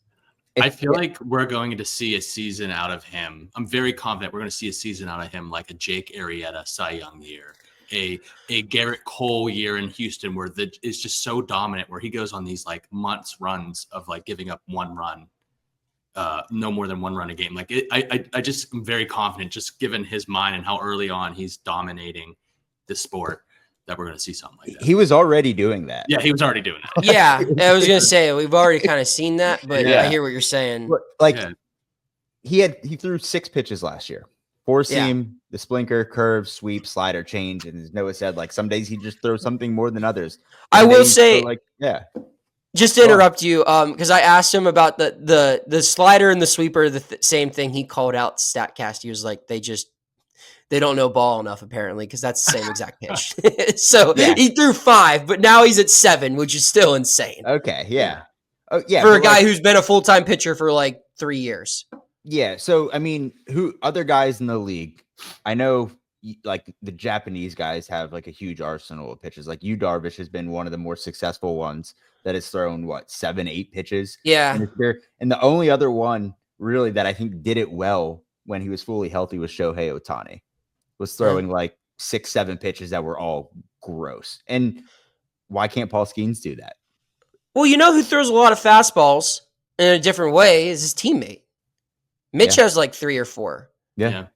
I feel like we're going to see a season out of him. I'm very confident we're going to see a season out of him like a Jake Arrieta Cy Young year, a Garrett Cole year in Houston where is just so dominant, where he goes on these like months runs of like giving up one run, no more than one run a game. Like I just am very confident, just given his mind and how early on he's dominating the sport, that we're going to see something like that. He was already doing that. Yeah, he was already doing that. Yeah, I was going to say, we've already kind of seen that, but Yeah. I hear what you're saying. Like Yeah. he threw 6 pitches last year. 4-seam, the splinker, curve, sweep, slider, change. And as Noah said, like some days he just throws something more than others. I will say, just to interrupt you, because I asked him about the slider and the sweeper, the same thing. He called out StatCast. He was like, they don't know ball enough, apparently, because that's the same exact pitch. So he threw 5, but now he's at 7, which is still insane. Okay, yeah. Oh, yeah. For a guy who's been a full-time pitcher for like 3 years. Yeah, so, I mean, who other guys in the league, I know, like, the Japanese guys have, like, a huge arsenal of pitches. Like, Yu Darvish has been one of the more successful ones that has thrown, 7, 8 pitches? Yeah. And the only other one, really, that I think did it well when he was fully healthy was Shohei Ohtani. Was throwing like 6, 7 pitches that were all gross. And why can't Paul Skeens do that? Well, who throws a lot of fastballs in a different way is his teammate. Mitch has like 3 or 4. Yeah.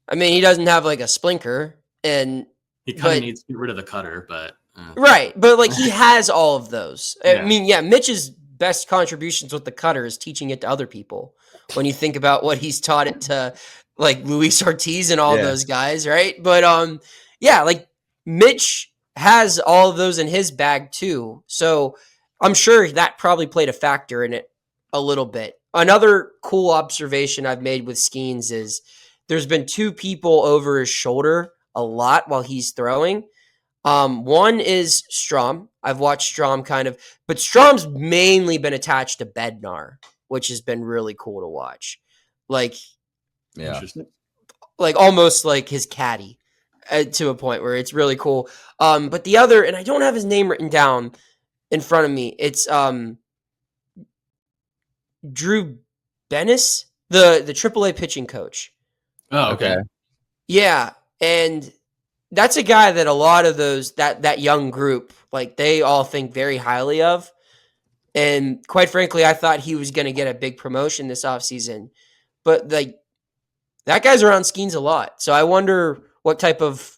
I mean, he doesn't have like a splinker, and he kind of needs to get rid of the cutter, but right. But like he has all of those. Yeah. I mean, Mitch's best contributions with the cutter is teaching it to other people. When you think about what he's taught it to, like Luis Ortiz and all those guys, right? But like Mitch has all of those in his bag too. So I'm sure that probably played a factor in it a little bit. Another cool observation I've made with Skeens is there's been 2 people over his shoulder a lot while he's throwing. One is Strom. I've watched Strom but Strom's mainly been attached to Bednar, which has been really cool to watch. Like, like almost like his caddy to a point where it's really cool. But the other, and I don't have his name written down in front of me. It's Drew Bennis, the AAA pitching coach. Oh, okay. Yeah, and that's a guy that a lot of those that young group, like they all think very highly of. And quite frankly, I thought he was going to get a big promotion this offseason. But like that guy's around Skeens a lot. So I wonder what type of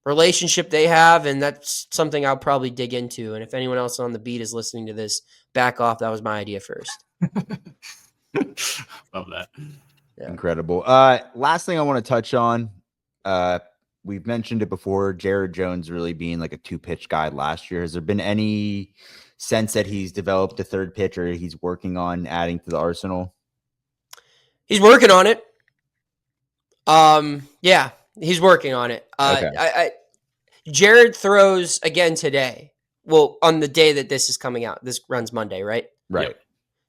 relationship they have, and that's something I'll probably dig into. And if anyone else on the beat is listening to this, back off. That was my idea first. Love that. Yeah. Incredible. Last thing I want to touch on, we've mentioned it before, Jared Jones really being like a 2-pitch guy last year. Has there been any sense that he's developed a 3rd pitch or he's working on adding to the arsenal? He's working on it. Yeah, he's working on it. Okay. Jared throws again today. Well, on the day that this is coming out. This runs Monday, right? Right. Yep.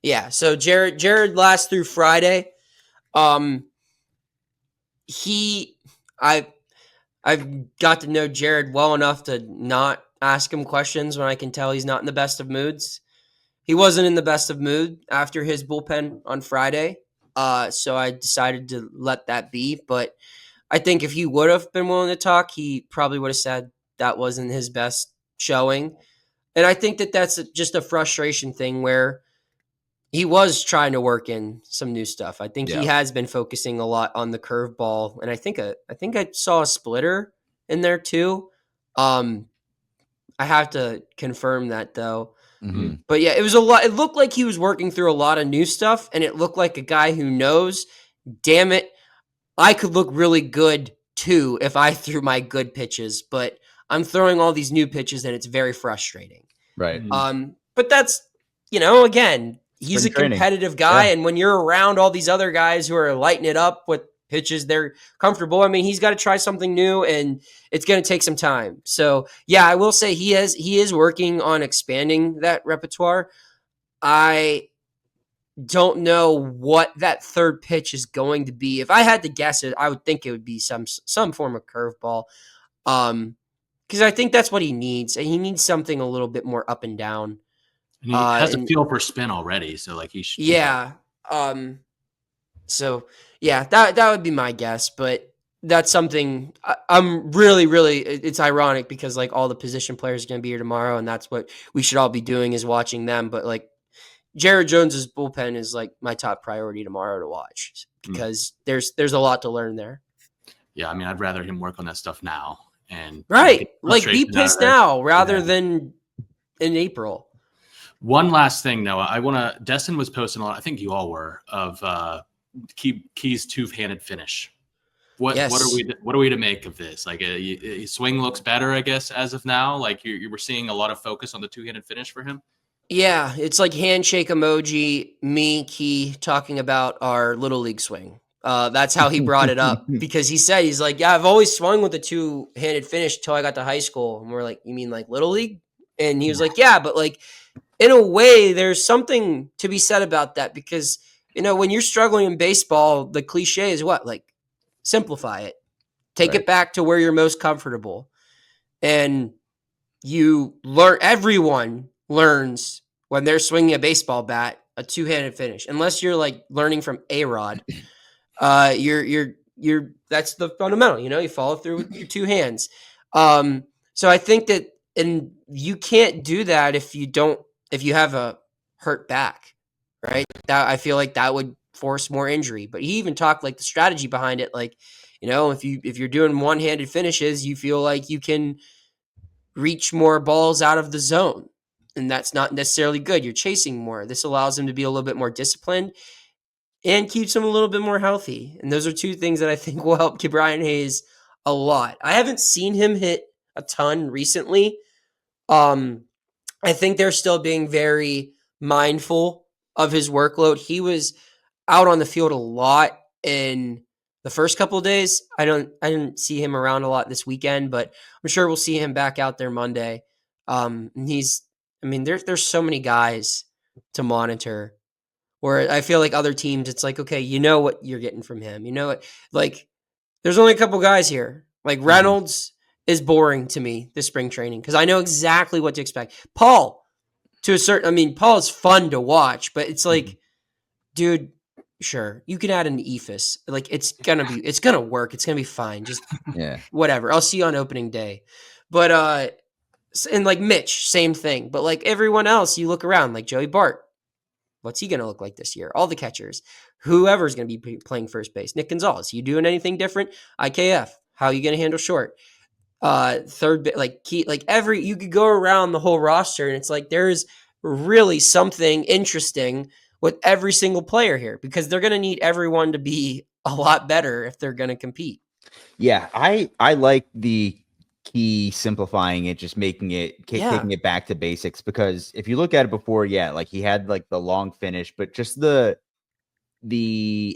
Yeah. So Jared last through Friday. I've got to know Jared well enough to not ask him questions when I can tell he's not in the best of moods. He wasn't in the best of mood after his bullpen on Friday. So I decided to let that be. But I think if he would have been willing to talk, he probably would have said that wasn't his best showing. And I think that that's just a frustration thing where he was trying to work in some new stuff. I think he has been focusing a lot on the curveball. And I think I saw a splitter in there too. I have to confirm that though. Mm-hmm. But yeah, it was a lot. It looked like he was working through a lot of new stuff, and it looked like a guy who knows, damn it, I could look really good too if I threw my good pitches, but I'm throwing all these new pitches and it's very frustrating. Right. But that's, again, he's a Spring training. competitive guy. Yeah. And when you're around all these other guys who are lighting it up with pitches they're comfortable, I mean, he's got to try something new and it's going to take some time. So yeah, I will say he is working on expanding that repertoire. I don't know what that third pitch is going to be. If I had to guess it, I would think it would be some form of curveball. Because I think that's what he needs. He needs something a little bit more up and down. And he has a feel for spin already, so like he should. Yeah. So yeah, that would be my guess, but that's something I'm really, really. It's ironic because like all the position players are going to be here tomorrow, and that's what we should all be doing is watching them. But like Jared Jones's bullpen is like my top priority tomorrow to watch because there's a lot to learn there. Yeah, I mean, I'd rather him work on that stuff now and right, like be pissed now rather than in April. One last thing, Noah, Destin was posting a lot. I think you all were of Key's two-handed finish. What are we to make of this? Like a swing looks better, I guess, as of now. Like you were seeing a lot of focus on the two-handed finish for him. Yeah, it's like handshake emoji, me, Key talking about our little league swing. That's how he brought it up because he's like, yeah, I've always swung with a two-handed finish till I got to high school. And we're like, you mean like little league? And he was like, yeah, but like in a way, there's something to be said about that because, when you're struggling in baseball, the cliche is what? Like simplify it, take it back to where you're most comfortable. And everyone learns when they're swinging a baseball bat, a two-handed finish, unless you're like learning from A-Rod. You're that's the fundamental, you follow through with your two hands. So I think that, and you can't do that if you have a hurt back, right? That I feel like that would force more injury. But he even talked like the strategy behind it, like, if you're doing one-handed finishes, you feel like you can reach more balls out of the zone. And that's not necessarily good. You're chasing more. This allows him to be a little bit more disciplined and keeps him a little bit more healthy. And those are two things that I think will help Brian Hayes a lot. I haven't seen him hit a ton recently. I think they're still being very mindful of his workload. He was out on the field a lot in the first couple of days. I didn't see him around a lot this weekend, but I'm sure we'll see him back out there Monday. And there's so many guys to monitor where I feel like other teams, it's like, okay, you know what you're getting from him. You know what? Like, there's only a couple guys here. Like, Reynolds is boring to me this spring training because I know exactly what to expect. Paul, Paul is fun to watch, but it's like, dude, sure, you can add an ephus. Like, it's gonna work. It's gonna be fine. Just whatever. I'll see you on opening day. But and like Mitch, same thing. But like everyone else, you look around, like Joey Bart. What's he going to look like this year? All the catchers, whoever's going to be playing first base. Nick Gonzalez, you doing anything different? IKF, how are you going to handle short? Third bit, like key, like you could go around the whole roster and it's like there's really something interesting with every single player here because they're going to need everyone to be a lot better if they're going to compete. Yeah, I like the Key simplifying it, just taking it back to basics, because if you look at it before, like he had like the long finish, but just the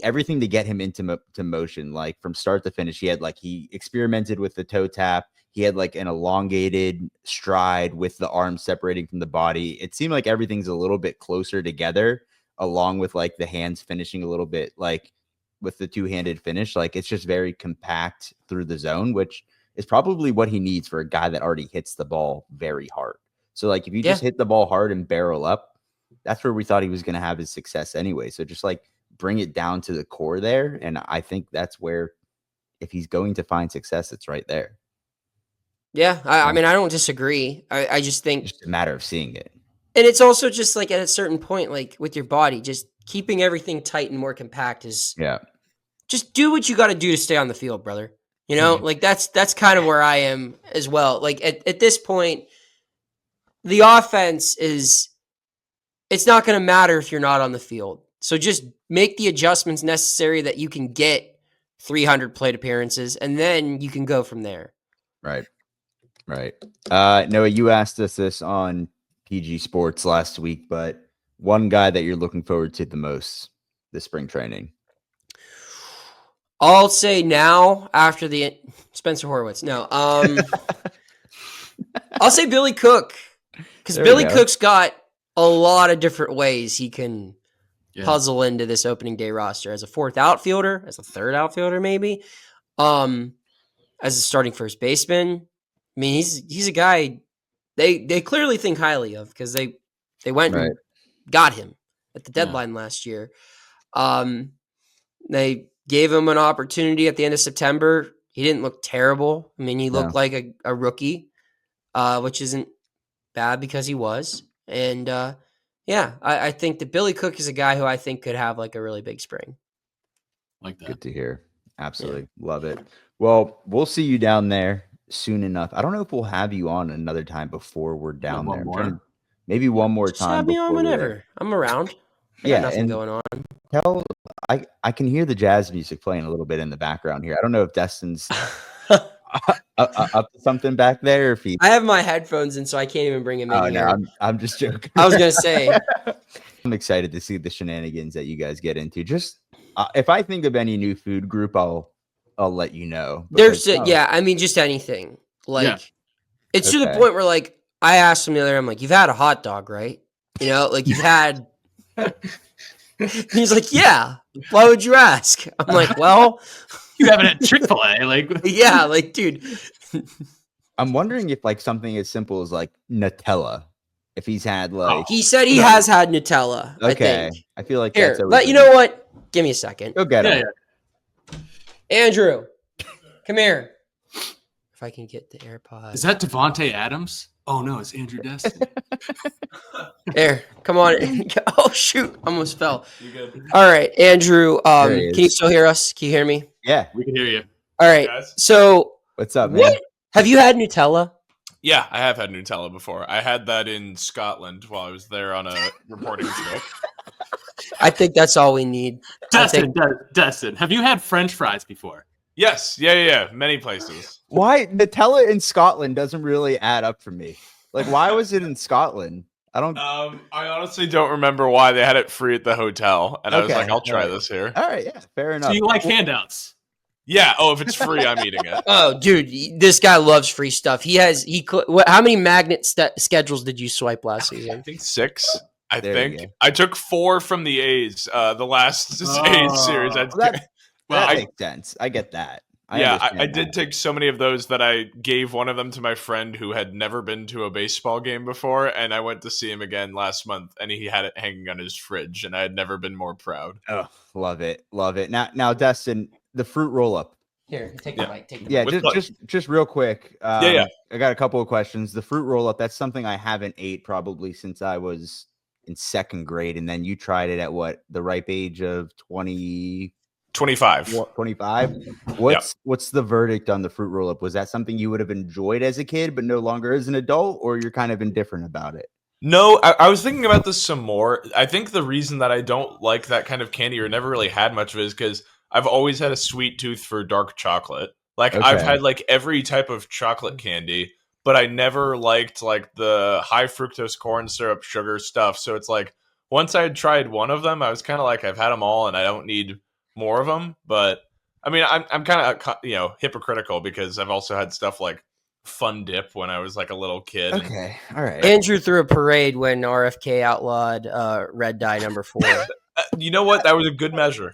everything to get him into motion, like from start to finish, he experimented with the toe tap. He had like an elongated stride with the arms separating from the body. It seemed like everything's a little bit closer together, along with like the hands finishing a little bit like with the two-handed finish. Like it's just very compact through the zone, which is probably what he needs for a guy that already hits the ball very hard. So like if you just hit the ball hard and barrel up, that's where we thought he was going to have his success anyway. So just like bring it down to the core there. And I think that's where, if he's going to find success, it's right there. Yeah. I mean, I don't disagree. I just think it's just a matter of seeing it. And it's also just like at a certain point, like with your body, just keeping everything tight and more compact is just do what you got to do to stay on the field, brother. You know, like that's kind of where I am as well. Like at this point, the offense it's not going to matter if you're not on the field. So just make the adjustments necessary that you can get 300 plate appearances, and then you can go from there. Right. Noah, you asked us this on PG Sports last week, but one guy that you're looking forward to the most this spring training. I'll say now after the Spencer Horwitz. No, I'll say Billy Cook, because Billy Cook's got a lot of different ways he can puzzle into this opening day roster as a fourth outfielder, as a third outfielder, maybe, as a starting first baseman. I mean, he's a guy they clearly think highly of, because they went and got him at the deadline last year. They gave him an opportunity at the end of September. He didn't look terrible. I mean, he looked like a rookie, which isn't bad because he was. And I think that Billy Cook is a guy who I think could have like a really big spring. Like that. Good to hear. Absolutely. Love it. Well, we'll see you down there soon enough. I don't know if we'll have you on another time before we're down there. Maybe one more Just time. have me on whenever. I'm around. I got nothing going on. I can hear the jazz music playing a little bit in the background here. I don't know if Destin's up to something back there. If I have my headphones in, so I can't even bring him in here. No, I'm just joking. I was gonna say, I'm excited to see the shenanigans that you guys get into. Just if I think of any new food group, I'll let you know. There's I mean, just anything. Like it's to the point where, like, I asked him the other day, I'm like, you've had a hot dog, right? You know, like you've had. He's like, yeah. Why would you ask? I'm like, well, you haven't had Chick-fil-A, like, yeah, like, dude. I'm wondering if like something as simple as like Nutella, if he's had like. He said he has had Nutella. Okay, I feel like here. But you know what? Give me a second. Go get him. Andrew, come here. If I can get the AirPods. Is that Devontae Adams? Oh no, it's Andrew Destin. There, come on. Oh shoot, almost fell. You good? All right, Andrew. Can you still hear us? Can you hear me? Yeah, we can hear you. All right. So what's up, man? Have you had Nutella? Yeah, I have had Nutella before. I had that in Scotland while I was there on a reporting trip. I think that's all we need. Destin, have you had French fries before? Yes. Yeah. Many places. Why Nutella in Scotland doesn't really add up for me. Like, why was it in Scotland? I don't. I honestly don't remember why they had it free at the hotel, and I was like, I'll try this here. All right, yeah, fair enough. So you like handouts? Yeah. Oh, if it's free, I'm eating it. Oh, dude, this guy loves free stuff. How many magnet schedules did you swipe last season? I think 6. I took 4 from the A's. The last A's series. That makes sense. I get that. I did take so many of those that I gave one of them to my friend who had never been to a baseball game before, and I went to see him again last month, and he had it hanging on his fridge, and I had never been more proud. Oh, love it. Now, Destin, the fruit roll-up. Here, take the mic. Take the mic. Just real quick. I got a couple of questions. The fruit roll-up, that's something I haven't ate probably since I was in 2nd grade, and then you tried it at what, the ripe age of 25. 25. What's the verdict on the fruit roll-up? Was that something you would have enjoyed as a kid but no longer as an adult, or you're kind of indifferent about it? No, I was thinking about this some more. I think the reason that I don't like that kind of candy or never really had much of it is because I've always had a sweet tooth for dark chocolate. Like, I've had like every type of chocolate candy, but I never liked like the high fructose corn syrup sugar stuff. So it's like, once I had tried one of them, I was kind of like, I've had them all and I don't need more of them. But I mean, I'm kind of hypocritical because I've also had stuff like Fun Dip when I was like a little kid. Okay, all right. Andrew threw a parade when RFK outlawed red dye number 4. You know what? That was a good measure.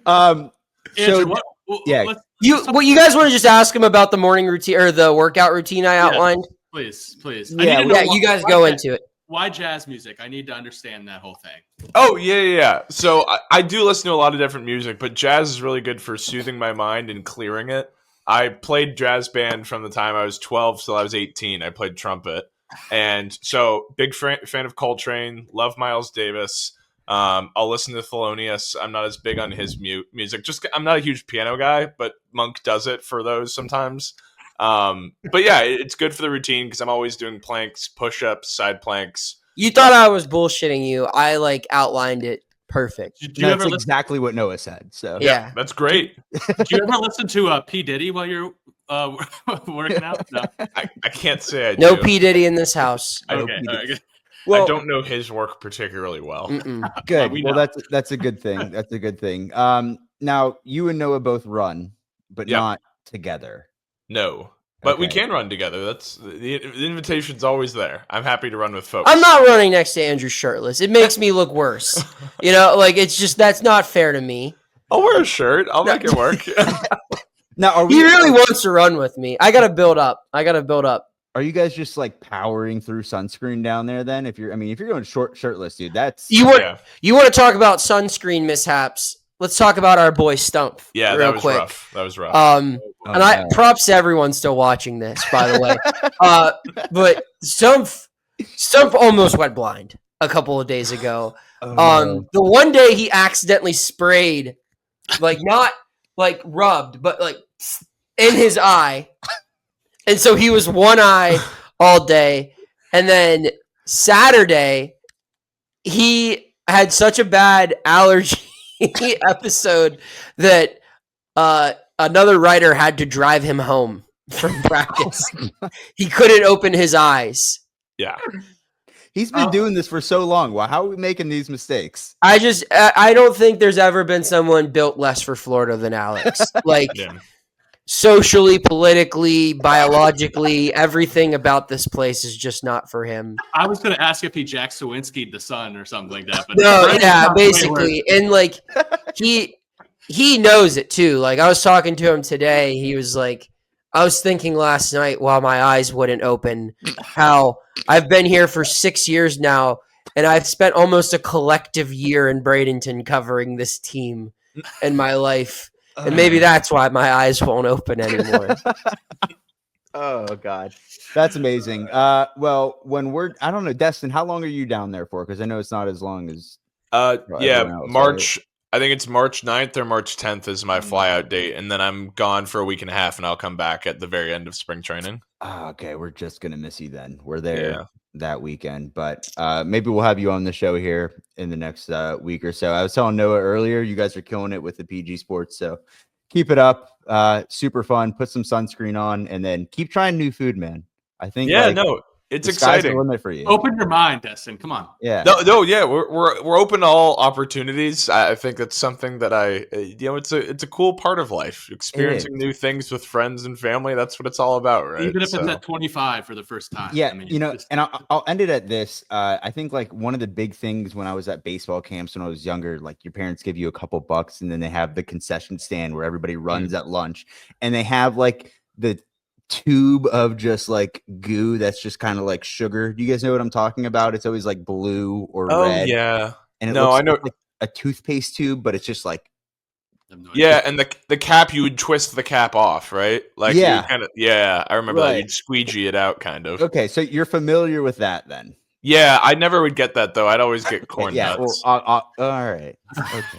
Andrew, you guys want to just ask him about the morning routine or the workout routine I outlined? Please. Yeah, you guys go into it. Why jazz music? I need to understand that whole thing. Oh, yeah. So I do listen to a lot of different music, but jazz is really good for soothing my mind and clearing it. I played jazz band from the time I was 12 till I was 18. I played trumpet. And so big fan of Coltrane, love Miles Davis. I'll listen to Thelonious. I'm not as big on his music. I'm not a huge piano guy, but Monk does it for those sometimes. But yeah, it's good for the routine because I'm always doing planks, push-ups, side planks. You thought I was bullshitting you. I outlined it perfect. That's exactly what Noah said. So yeah, that's great. Did you ever listen to P. Diddy while you're working out? No, I can't say I do. No P. Diddy in this house. Okay. Well, I don't know his work particularly well. Good. Well, that's a good thing. That's a good thing. Now you and Noah both run, but not together. No. But we can run together. That's the invitation's always there. I'm happy to run with folks. I'm not running next to Andrew shirtless. It makes me look worse. It's just that's not fair to me. I'll wear a shirt. I'll make it work. Now, he really wants to run with me. I gotta build up. Are you guys just powering through sunscreen down there? Then, if you're going shirtless, dude, that's you want to talk about sunscreen mishaps. Let's talk about our boy Stump. Yeah, real that was quick. rough. That was rough. Props to everyone still watching this, by the way. But Stump almost went blind a couple of days ago. The one day he accidentally sprayed, not rubbed, but in his eye, and so he was one eye all day. And then Saturday, he had such a bad allergy episode that another writer had to drive him home from practice. He couldn't open his eyes. Yeah. He's been doing this for so long. Well, how are we making these mistakes? I don't think there's ever been someone built less for Florida than Alex. Socially, politically, biologically, everything about this place is just not for him. I was going to ask if he Jack Sawinski'd the sun or something like that. But basically. And he knows it too. I was talking to him today. He was I was thinking last night while my eyes wouldn't open, how I've been here for 6 years now, and I've spent almost a collective year in Bradenton covering this team in my life. And maybe that's why my eyes won't open anymore. Oh, God. That's amazing. Well, I don't know, Destin, how long are you down there for? Because I know it's not as long as... March... I think it's March 9th or March 10th is my flyout date, and then I'm gone for a week and a half, and I'll come back at the very end of spring training. Oh, okay, we're just going to miss you then. We're there that weekend, but maybe we'll have you on the show here in the next week or so. I was telling Noah earlier, you guys are killing it with the PG Sports, so keep it up. Super fun. Put some sunscreen on, and then keep trying new food, man. I think it's exciting. Limit for you. Open your mind, Destin. Come on. Yeah. We're open to all opportunities. I think that's something that it's a cool part of life. Experiencing new things with friends and family. That's what it's all about, right? Even if it's at 25 for the first time. Yeah. And I'll end it at this. I think one of the big things when I was at baseball camps when I was younger, your parents give you a couple bucks and then they have the concession stand where everybody runs at lunch, and they have the tube of just goo that's just kind of like sugar. Do you guys know what I'm talking about? It's always blue or red. Yeah. And it looks like a toothpaste tube, but it's just and the cap, you would twist the cap off, right? I remember that. You'd squeegee it out kind of. Okay, so you're familiar with that then. Yeah, I never would get that though. I'd always get corn nuts. All right. Okay.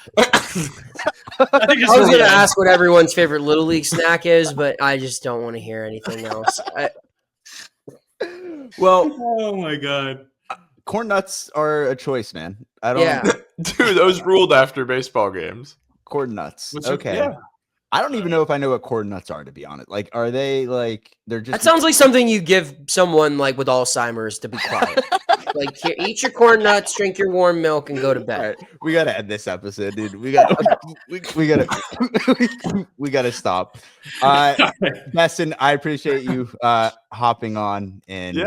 I was going to ask what everyone's favorite Little League snack is, but I just don't want to hear anything else. Oh my God. Corn nuts are a choice, man. I don't. Dude, those ruled after baseball games. Corn nuts. Okay. I don't even know if I know what corn nuts are, to be honest. Are they they're just... That sounds like something you give someone with Alzheimer's to be quiet. Here, eat your corn nuts, drink your warm milk, and go to bed. Right, we gotta end this episode, dude. We gotta stop. Destin, I appreciate you hopping on and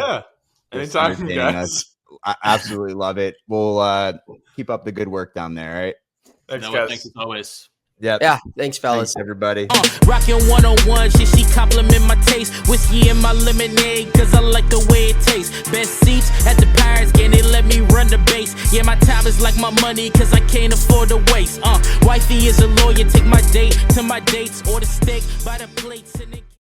anytime, guys. I absolutely love it. We'll keep up the good work down there. All right. Thanks, guys. Thanks as always. Yeah. Thanks, fellas. Thanks, everybody. Rockin' 101, she compliment my taste. Whiskey in my lemonade, cause I like the way it tastes. Best seats at the Pirates game, they let me run the base. Yeah, my time is like my money, cause I can't afford to waste. Wifey is a lawyer, take my date to my dates, or the steak by the plates. And